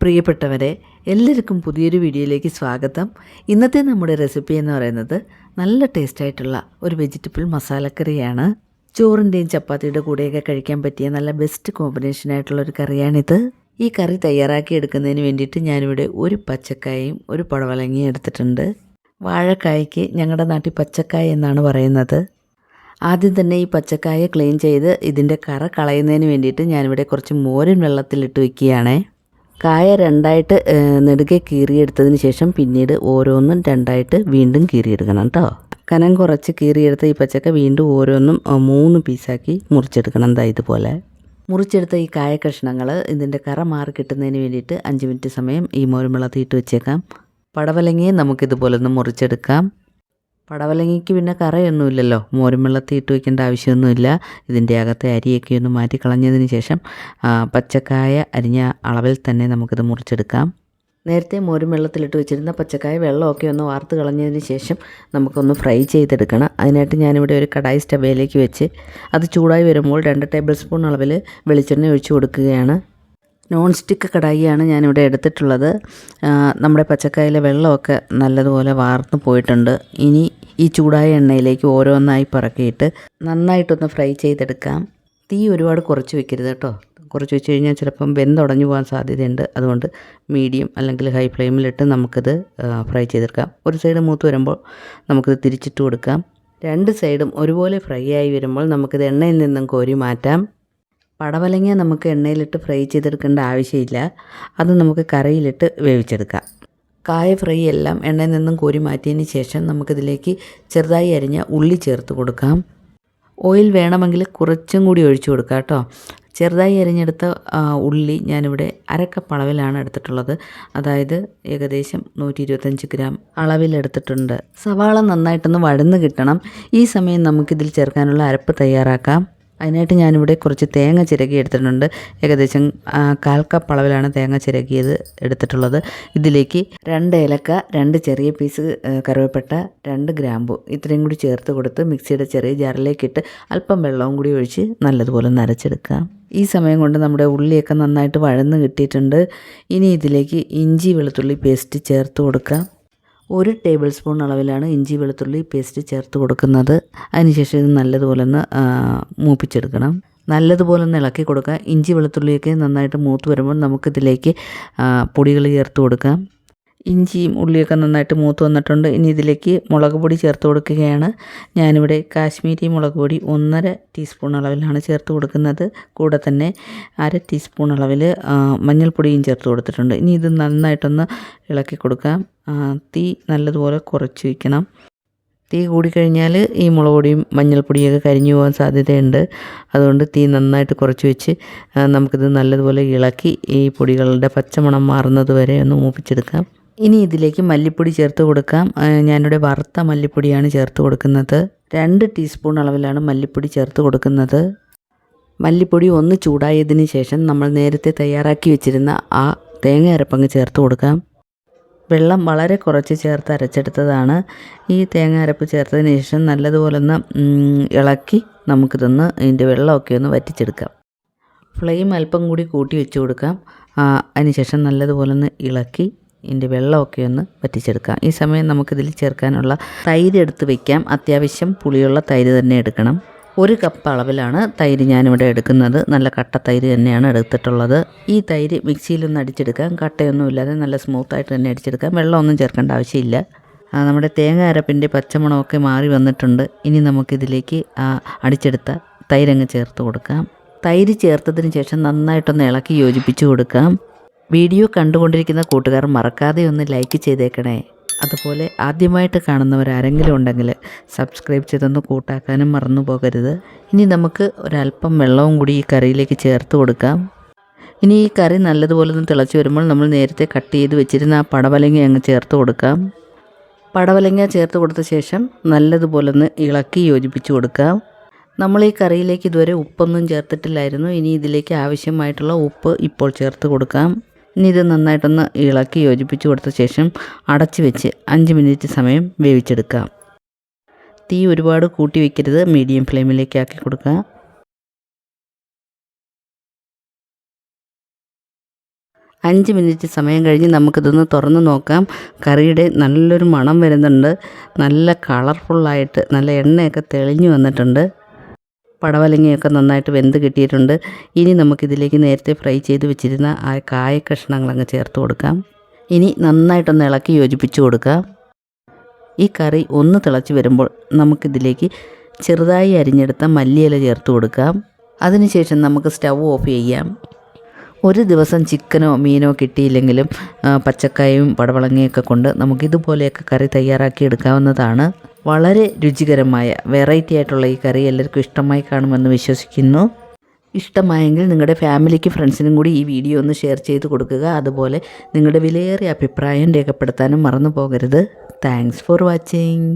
പ്രിയപ്പെട്ടവരെ, എല്ലാവർക്കും പുതിയൊരു വീഡിയോയിലേക്ക് സ്വാഗതം. ഇന്നത്തെ നമ്മുടെ റെസിപ്പി എന്ന് പറയുന്നത് നല്ല ടേസ്റ്റായിട്ടുള്ള ഒരു വെജിറ്റബിൾ മസാലക്കറിയാണ്. ചോറിൻ്റെയും ചപ്പാത്തിയുടെ കൂടെയൊക്കെ കഴിക്കാൻ പറ്റിയ നല്ല ബെസ്റ്റ് കോമ്പിനേഷനായിട്ടുള്ള ഒരു കറിയാണിത്. ഈ കറി തയ്യാറാക്കി എടുക്കുന്നതിന് വേണ്ടിയിട്ട് ഞാനിവിടെ ഒരു പച്ചക്കായയും ഒരു പടവലങ്ങയും എടുത്തിട്ടുണ്ട്. വാഴക്കായ്ക്ക് ഞങ്ങളുടെ നാട്ടിൽ പച്ചക്കായ എന്നാണ് പറയുന്നത്. ആദ്യം തന്നെ ഈ പച്ചക്കായ ക്ലീൻ ചെയ്ത് ഇതിൻ്റെ കറ കളയുന്നതിന് വേണ്ടിയിട്ട് ഞാനിവിടെ കുറച്ച് മോരൻ വെള്ളത്തിലിട്ട് വയ്ക്കുകയാണേ. കായ രണ്ടായിട്ട് നെടുകെ കീറിയെടുത്തതിന് ശേഷം പിന്നീട് ഓരോന്നും രണ്ടായിട്ട് വീണ്ടും കീറിയെടുക്കണം കേട്ടോ. കനം കുറച്ച് കീറിയെടുത്ത ഈ പച്ചക്ക വീണ്ടും ഓരോന്നും 3 പീസാക്കി മുറിച്ചെടുക്കണം. എന്താ ഇതുപോലെ മുറിച്ചെടുത്ത ഈ കായ കഷ്ണങ്ങൾ ഇതിൻ്റെ കറ മാറി കിട്ടുന്നതിന് വേണ്ടിയിട്ട് 5 മിനിറ്റ് സമയം ഈ മോരും വെള്ളത്തിയിട്ട് വെച്ചേക്കാം. പടവലങ്ങയെ നമുക്കിതുപോലെ ഒന്ന് മുറിച്ചെടുക്കാം. പടവലങ്ങയ്ക്ക് പിന്നെ കറയൊന്നുമില്ലല്ലോ, മോരും വെള്ളത്തിൽ ഇട്ട് വയ്ക്കേണ്ട ആവശ്യമൊന്നുമില്ല. ഇതിൻ്റെ അകത്തെ അരിയൊക്കെ ഒന്ന് മാറ്റി കളഞ്ഞതിന് ശേഷം പച്ചക്കായ അരിഞ്ഞ അളവിൽ തന്നെ നമുക്കിത് മുറിച്ചെടുക്കാം. നേരത്തെ മോരും വെള്ളത്തിലിട്ട് വെച്ചിരുന്ന പച്ചക്കായ വെള്ളമൊക്കെ ഒന്ന് വാർത്ത് കളഞ്ഞതിന് ശേഷം നമുക്കൊന്ന് ഫ്രൈ ചെയ്തെടുക്കണം. അതിനായിട്ട് ഞാനിവിടെ ഒരു കടായി സ്റ്റവയിലേക്ക് വെച്ച് അത് ചൂടായി വരുമ്പോൾ 2 ടേബിൾ സ്പൂൺ അളവിൽ വെളിച്ചെണ്ണ ഒഴിച്ച് കൊടുക്കുകയാണ്. നോൺ സ്റ്റിക്ക് കടായിയാണ് ഞാനിവിടെ എടുത്തിട്ടുള്ളത്. നമ്മുടെ പച്ചക്കായയിലെ വെള്ളമൊക്കെ നല്ലതുപോലെ വാർന്നു പോയിട്ടുണ്ട്. ഇനി ഈ ചൂടായ എണ്ണയിലേക്ക് ഓരോന്നായി പറക്കിയിട്ട് നന്നായിട്ടൊന്ന് ഫ്രൈ ചെയ്തെടുക്കാം. തീ ഒരുപാട് കുറച്ച് വെക്കരുത് കേട്ടോ. കുറച്ച് വെച്ച് കഴിഞ്ഞാൽ ചിലപ്പം വെന്തുടഞ്ഞു പോകാൻ സാധ്യതയുണ്ട്. അതുകൊണ്ട് മീഡിയം അല്ലെങ്കിൽ ഹൈ ഫ്ലെയിമിലിട്ട് നമുക്കിത് ഫ്രൈ ചെയ്തെടുക്കാം. ഒരു സൈഡ് മൂത്ത് വരുമ്പോൾ നമുക്കിത് തിരിച്ചിട്ട് കൊടുക്കാം. 2 സൈഡും ഒരുപോലെ ഫ്രൈ ആയി വരുമ്പോൾ നമുക്കിത് എണ്ണയിൽ നിന്നും കോരി മാറ്റാം. പടവലങ്ങ നമുക്ക് എണ്ണയിലിട്ട് ഫ്രൈ ചെയ്തെടുക്കേണ്ട ആവശ്യമില്ല. അത് നമുക്ക് കറിയിലിട്ട് വേവിച്ചെടുക്കാം. കായ ഫ്രൈ എല്ലാം എണ്ണയിൽ നിന്നും കോരി മാറ്റിയതിന് ശേഷം നമുക്കിതിലേക്ക് ചെറുതായി അരിഞ്ഞ ഉള്ളി ചേർത്ത് കൊടുക്കാം. ഓയിൽ വേണമെങ്കിൽ കുറച്ചും കൂടി ഒഴിച്ചു കൊടുക്കാം കേട്ടോ. ചെറുതായി അരിഞ്ഞെടുത്ത ഉള്ളി ഞാനിവിടെ 1/2 കപ്പ് അളവിലാണ് എടുത്തിട്ടുള്ളത്. അതായത് ഏകദേശം 125 ഗ്രാം അളവിലെടുത്തിട്ടുണ്ട്. സവാള നന്നായിട്ടൊന്ന് വഴന്ന് കിട്ടണം. ഈ സമയം നമുക്കിതിൽ ചേർക്കാനുള്ള അരപ്പ് തയ്യാറാക്കാം. അതിനായിട്ട് ഞാനിവിടെ കുറച്ച് തേങ്ങ ചിരകി എടുത്തിട്ടുണ്ട്. ഏകദേശം 1/4 കപ്പ് അളവിലാണ് തേങ്ങ ചിരകിയത് എടുത്തിട്ടുള്ളത്. ഇതിലേക്ക് 2 ഏലക്ക, 2 ചെറിയ പീസ് കറുവപ്പട്ട, 2 ഗ്രാമ്പു ഇത്രയും കൂടി ചേർത്ത് കൊടുത്ത് മിക്സിയുടെ ചെറിയ ജാറിലേക്കിട്ട് അല്പം വെള്ളവും കൂടി ഒഴിച്ച് നല്ലതുപോലെ നരച്ചെടുക്കാം. ഈ സമയം കൊണ്ട് നമ്മുടെ ഉള്ളിയൊക്കെ നന്നായിട്ട് വഴന്ന് കിട്ടിയിട്ടുണ്ട്. ഇനി ഇതിലേക്ക് ഇഞ്ചി വെളുത്തുള്ളി പേസ്റ്റ് ചേർത്ത് കൊടുക്കാം. 1 ടേബിൾ സ്പൂൺ അളവിലാണ് ഇഞ്ചി വെളുത്തുള്ളി പേസ്റ്റ് ചേർത്ത് കൊടുക്കുന്നത്. അതിനുശേഷം ഇത് നല്ലതുപോലെ ഒന്ന് മൂപ്പിച്ചെടുക്കണം. നല്ലതുപോലെ ഒന്ന് ഇളക്കി കൊടുക്കുക. ഇഞ്ചി വെളുത്തുള്ളിയൊക്കെ നന്നായിട്ട് മൂത്ത് വരുമ്പോൾ നമുക്കിതിലേക്ക് പൊടികൾ ചേർത്ത് കൊടുക്കാം. ഇഞ്ചിയും ഉള്ളിയൊക്കെ നന്നായിട്ട് മൂത്ത് വന്നിട്ടുണ്ട്. ഇനി ഇതിലേക്ക് മുളക് പൊടി ചേർത്ത് കൊടുക്കുകയാണ്. ഞാനിവിടെ കാശ്മീരി മുളക് പൊടി 1.5 ടീസ്പൂൺ അളവിലാണ് ചേർത്ത് കൊടുക്കുന്നത്. കൂടെ തന്നെ 1/2 ടീസ്പൂൺ അളവിൽ മഞ്ഞൾപ്പൊടിയും ചേർത്ത് കൊടുത്തിട്ടുണ്ട്. ഇനി ഇത് നന്നായിട്ടൊന്ന് ഇളക്കി കൊടുക്കാം. തീ നല്ലതുപോലെ കുറച്ച് വയ്ക്കണം. തീ കൂടിക്കഴിഞ്ഞാൽ ഈ മുളക് പൊടിയും മഞ്ഞൾപ്പൊടിയൊക്കെ കരിഞ്ഞു പോകാൻ സാധ്യതയുണ്ട്. അതുകൊണ്ട് തീ നന്നായിട്ട് കുറച്ച് വെച്ച് നമുക്കിത് നല്ലതുപോലെ ഇളക്കി ഈ പൊടികളുടെ പച്ചമണം മാറുന്നത് വരെ ഒന്ന് മൂപ്പിച്ചെടുക്കാം. ഇനി ഇതിലേക്ക് മല്ലിപ്പൊടി ചേർത്ത് കൊടുക്കാം. ഞാനിവിടെ വറുത്ത മല്ലിപ്പൊടിയാണ് ചേർത്ത് കൊടുക്കുന്നത്. 2 ടീസ്പൂൺ അളവിലാണ് മല്ലിപ്പൊടി ചേർത്ത് കൊടുക്കുന്നത്. മല്ലിപ്പൊടി ഒന്ന് ചൂടായതിന് ശേഷം നമ്മൾ നേരത്തെ തയ്യാറാക്കി വെച്ചിരുന്ന ആ തേങ്ങ അരപ്പങ്ങ് ചേർത്ത് കൊടുക്കാം. വെള്ളം വളരെ കുറച്ച് ചേർത്ത് അരച്ചെടുത്തതാണ്. ഈ തേങ്ങ അരപ്പ് ചേർത്തതിന് ശേഷം നല്ലതുപോലെ ഒന്ന് ഇളക്കി നമുക്കിതൊന്ന് ഇതിൻ്റെ വെള്ളമൊക്കെ ഒന്ന് വറ്റിച്ചെടുക്കാം. ഫ്ലെയിം അല്പം കൂടി കൂട്ടി വെച്ച് കൊടുക്കാം. അതിനുശേഷം നല്ലതുപോലെ ഒന്ന് ഇളക്കി ഇതിൻ്റെ വെള്ളമൊക്കെ ഒന്ന് വറ്റിച്ചെടുക്കാം. ഈ സമയം നമുക്കിതിൽ ചേർക്കാനുള്ള തൈര് എടുത്ത് വയ്ക്കാം. അത്യാവശ്യം പുളിയുള്ള തൈര് തന്നെ എടുക്കണം. 1 കപ്പ് അളവിലാണ് തൈര് ഞാനിവിടെ എടുക്കുന്നത്. നല്ല കട്ട തൈര് തന്നെയാണ് എടുത്തിട്ടുള്ളത്. ഈ തൈര് മിക്സിയിലൊന്ന് അടിച്ചെടുക്കാം. കട്ടയൊന്നുമില്ലാതെ നല്ല സ്മൂത്തായിട്ട് തന്നെ അടിച്ചെടുക്കാം. വെള്ളമൊന്നും ചേർക്കേണ്ട ആവശ്യമില്ല. നമ്മുടെ തേങ്ങ അരപ്പിൻ്റെ പച്ചമണമൊക്കെ മാറി വന്നിട്ടുണ്ട്. ഇനി നമുക്കിതിലേക്ക് അടിച്ചെടുത്ത തൈരങ്ങ് ചേർത്ത് കൊടുക്കാം. തൈര് ചേർത്തതിന് ശേഷം നന്നായിട്ടൊന്ന് ഇളക്കി യോജിപ്പിച്ച് കൊടുക്കാം. വീഡിയോ കണ്ടുകൊണ്ടിരിക്കുന്ന കൂട്ടുകാർ മറക്കാതെ ഒന്ന് ലൈക്ക് ചെയ്തേക്കണേ. അതുപോലെ ആദ്യമായിട്ട് കാണുന്നവരാരെങ്കിലും ഉണ്ടെങ്കിൽ സബ്സ്ക്രൈബ് ചെയ്തൊന്ന് കൂട്ടാക്കാനും മറന്നു പോകരുത്. ഇനി നമുക്ക് ഒരല്പം വെള്ളവും കൂടി ഈ കറിയിലേക്ക് ചേർത്ത് കൊടുക്കാം. ഇനി ഈ കറി നല്ലതുപോലെ ഒന്ന് തിളച്ച് വരുമ്പോൾ നമ്മൾ നേരത്തെ കട്ട് ചെയ്ത് വെച്ചിരുന്ന ആ പടവലങ്ങ അങ്ങ് ചേർത്ത് കൊടുക്കാം. പടവലങ്ങ ചേർത്ത് കൊടുത്ത ശേഷം നല്ലതുപോലെ ഒന്ന് ഇളക്കി യോജിപ്പിച്ച് കൊടുക്കാം. നമ്മൾ ഈ കറിയിലേക്ക് ഇതുവരെ ഉപ്പൊന്നും ചേർത്തിട്ടില്ലായിരുന്നു. ഇനി ഇതിലേക്ക് ആവശ്യമായിട്ടുള്ള ഉപ്പ് ഇപ്പോൾ ചേർത്ത് കൊടുക്കാം. ഇനി ഇത് നന്നായിട്ടൊന്ന് ഇളക്കി യോജിപ്പിച്ച് കൊടുത്ത ശേഷം അടച്ച് വെച്ച് 5 മിനിറ്റ് സമയം വേവിച്ചെടുക്കാം. തീ ഒരുപാട് കൂട്ടി വയ്ക്കരുത്, മീഡിയം ഫ്ലെയിമിലേക്ക് ആക്കി കൊടുക്കുക. 5 മിനിറ്റ് സമയം കഴിഞ്ഞ് നമുക്കിതൊന്ന് തുറന്ന് നോക്കാം. കറിയുടെ നല്ലൊരു മണം വരുന്നുണ്ട്. നല്ല കളർഫുള്ളായിട്ട് നല്ല എണ്ണയൊക്കെ തെളിഞ്ഞു വന്നിട്ടുണ്ട്. പടവലങ്ങയൊക്കെ നന്നായിട്ട് വെന്ത് കിട്ടിയിട്ടുണ്ട്. ഇനി നമുക്കിതിലേക്ക് നേരത്തെ ഫ്രൈ ചെയ്ത് വെച്ചിരുന്ന ആ കായ കഷ്ണങ്ങളങ്ങ് ചേർത്ത് കൊടുക്കാം. ഇനി നന്നായിട്ടൊന്ന് ഇളക്കി യോജിപ്പിച്ച് കൊടുക്കാം. ഈ കറി ഒന്ന് തിളച്ച് വരുമ്പോൾ നമുക്കിതിലേക്ക് ചെറുതായി അരിഞ്ഞെടുത്ത മല്ലിയില ചേർത്ത് കൊടുക്കാം. അതിനുശേഷം നമുക്ക് സ്റ്റൗ ഓഫ് ചെയ്യാം. ഒരു ദിവസം ചിക്കനോ മീനോ കിട്ടിയില്ലെങ്കിലും പച്ചക്കായും പടവളങ്ങയൊക്കെ കൊണ്ട് നമുക്കിതുപോലെയൊക്കെ കറി തയ്യാറാക്കി എടുക്കാവുന്നതാണ്. വളരെ രുചികരമായ വെറൈറ്റി ആയിട്ടുള്ള ഈ കറി എല്ലാവർക്കും ഇഷ്ടമായി കാണുമെന്ന് വിശ്വസിക്കുന്നു. ഇഷ്ടമായെങ്കിൽ നിങ്ങളുടെ ഫാമിലിക്ക് ഫ്രണ്ട്സിനും കൂടി ഈ വീഡിയോ ഒന്ന് ഷെയർ ചെയ്ത് കൊടുക്കുക. അതുപോലെ നിങ്ങളുടെ വിലയേറിയ അഭിപ്രായം രേഖപ്പെടുത്താനും മറന്നു പോകരുത്. Thanks for watching.